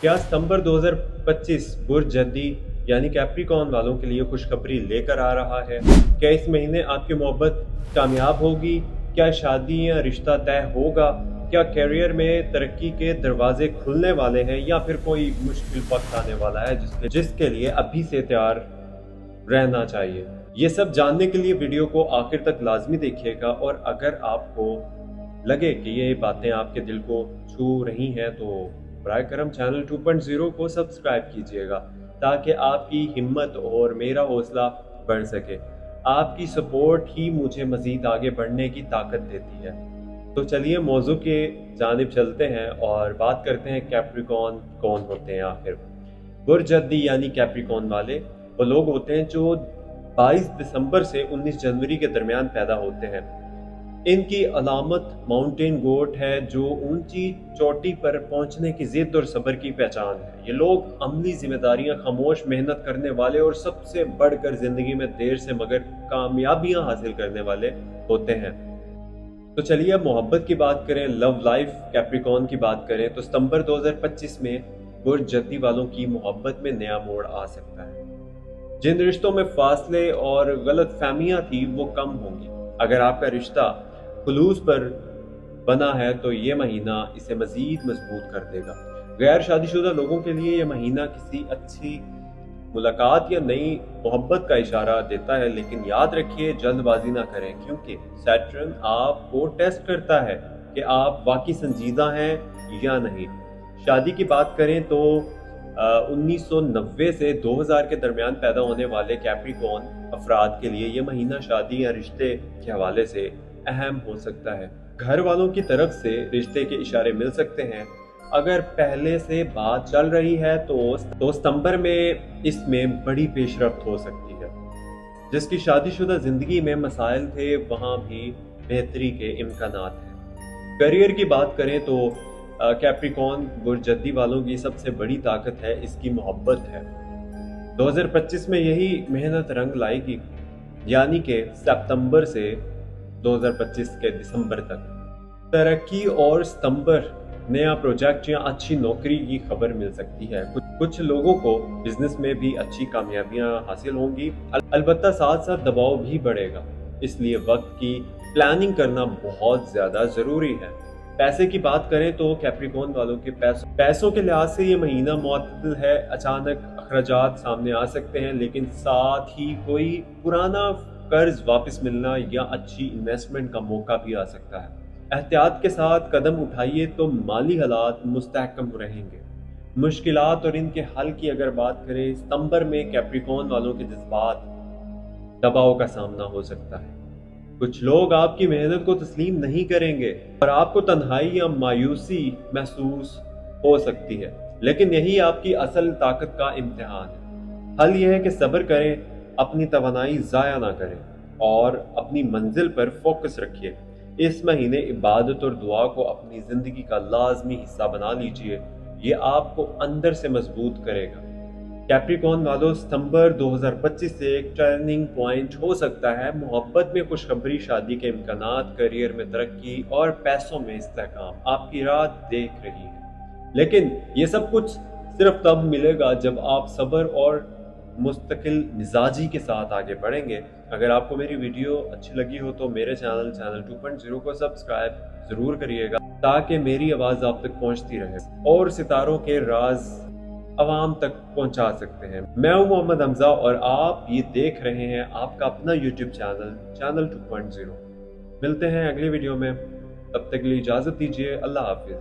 क्या सितंबर 2025 बुर्ज जद्दी यानी कैप्रिकॉर्न वालों के लिए खुशखबरी लेकर आ रहा है? क्या इस महीने आपकी मोहब्बत कामयाब होगी? क्या शादी या रिश्ता तय होगा? क्या करियर में तरक्की के दरवाजे खुलने वाले हैं या फिर कोई मुश्किल वक्त आने वाला है जिसके लिए अभी से तैयार रहना चाहिए? ये सब जानने के लिए वीडियो को आखिर तक लाजमी देखिएगा, और अगर आपको लगे कि ये बातें आपके दिल को छू रही हैं तो बराए करम चैनल 2.0 को सब्सक्राइब कीजिएगा, ताकि आपकी हिम्मत और मेरा हौसला बढ़ सके। आपकी सपोर्ट ही मुझे मज़ीद आगे बढ़ने की ताकत देती है। तो चलिए मौजू के जानिब चलते हैं और बात करते हैं कैप्रिकॉर्न कौन होते हैं आखिर। बुर्ज जद्दी यानी कैप्रिकॉर्न वाले वो लोग होते हैं जो 22 दिसंबर से 19 जनवरी के दरमियान पैदा होते हैं। इनकी अलामत माउंटेन गोट है, जो ऊंची चोटी पर पहुंचने की जिद और सब्र की पहचान है। ये लोग अमली जिम्मेदारियां, खामोश मेहनत करने वाले और सबसे बढ़कर जिंदगी में देर से मगर कामयाबियां हासिल करने वाले होते हैं। तो चलिए अब मोहब्बत की बात करें, लव लाइफ कैप्रिकॉर्न की बात करें तो सितंबर 2025 में बुर्ज जद्दी वालों की मोहब्बत में नया मोड़ आ सकता है। जिन रिश्तों में फासले और गलत फहमियां थी वो कम होंगी। अगर आपका रिश्ता खुलूस पर बना है तो ये महीना इसे मजीद मजबूत कर देगा। गैर शादीशुदा लोगों के लिए ये महीना किसी अच्छी मुलाकात या नई मोहब्बत का इशारा देता है, लेकिन याद रखिए जल्दबाजी ना करें, क्योंकि सैटर्न आपको टेस्ट करता है कि आप वाकई संजीदा हैं या नहीं। शादी की बात करें तो 1990 से 2000 के दरमियान पैदा होने वाले कैप्रिकॉर्न अफराद के लिए ये महीना शादी या रिश्ते के हवाले से अहम हो सकता है। घर वालों की तरफ से रिश्ते के इशारे मिल सकते हैं। अगर पहले से बात चल रही है तो सितंबर में इसमें बड़ी पेशरफ्त हो सकती है। जिसकी शादीशुदा जिंदगी में मसाइल थे वहां भी बेहतरी के इम्कानात हैं। करियर की बात करें तो कैप्रिकॉर्न बुर्ज जद्दी वालों की सबसे बड़ी ताकत है इसकी मोहब्बत है। 2025 में यही मेहनत रंग लाएगी, यानी कि सितंबर से 2025 के दिसंबर तक तरक्की और सितंबर नया प्रोजेक्ट या अच्छी नौकरी की खबर मिल सकती है। कुछ लोगों को बिजनेस में भी अच्छी कामयाबियां हासिल होंगी। अलबत्ता साथ साथ दबाव भी बढ़ेगा, इसलिए वक्त की प्लानिंग करना बहुत ज्यादा जरूरी है। पैसे की बात करें तो कैप्रिकॉर्न वालों के पैसों के लिहाज से ये महीना मुअत्तदल है। अचानक अखराजात सामने आ सकते हैं, लेकिन साथ ही कोई पुराना कर्ज वापस मिलना या अच्छी इन्वेस्टमेंट का मौका भी आ सकता है। एहतियात के साथ कदम उठाइए तो माली हालात मुस्तहकम रहेंगे। मुश्किलात और इनके हल की अगर बात करें, सितंबर में कैप्रिकॉर्न वालों के जज्बात दबाव का सामना हो सकता है। कुछ लोग आपकी मेहनत को तस्लीम नहीं करेंगे और आपको तन्हाई या मायूसी महसूस हो सकती है, लेकिन यही आपकी असल ताकत का इम्तिहान है। हल यह है कि सब्र करें, अपनी तवानाई ज़ाया ना करें और अपनी मंजिल पर फोकस रखिए। इस महीने इबादत और दुआ को अपनी ज़िंदगी का लाजमी हिस्सा बना लीजिए, ये आपको अंदर से मजबूत करेगा। कैप्रिकॉर्न वालों, सितंबर 2025 से एक टर्निंग पॉइंट हो सकता है। मोहब्बत में खुशखबरी, शादी के इम्कानात, करियर में तरक्की और पैसों में इस्तेहकाम आपकी राह देख रही है। लेकिन ये सब कुछ सिर्फ तब मिलेगा जब आप सब्र और मुस्तकिल मिजाजी के साथ आगे बढ़ेंगे। अगर आपको मेरी वीडियो अच्छी लगी हो तो मेरे चैनल 2.0 को सब्सक्राइब ज़रूर करिएगा, ताकि मेरी आवाज़ आप तक पहुंचती रहे और सितारों के राज आवाम तक पहुंचा सकते हैं। मैं हूं मोहम्मद हमजा और आप ये देख रहे हैं आपका अपना यूट्यूब चैनल 2.0। मिलते हैं अगली वीडियो में, तब तक के लिए इजाज़त दीजिए। अल्लाह हाफिज़।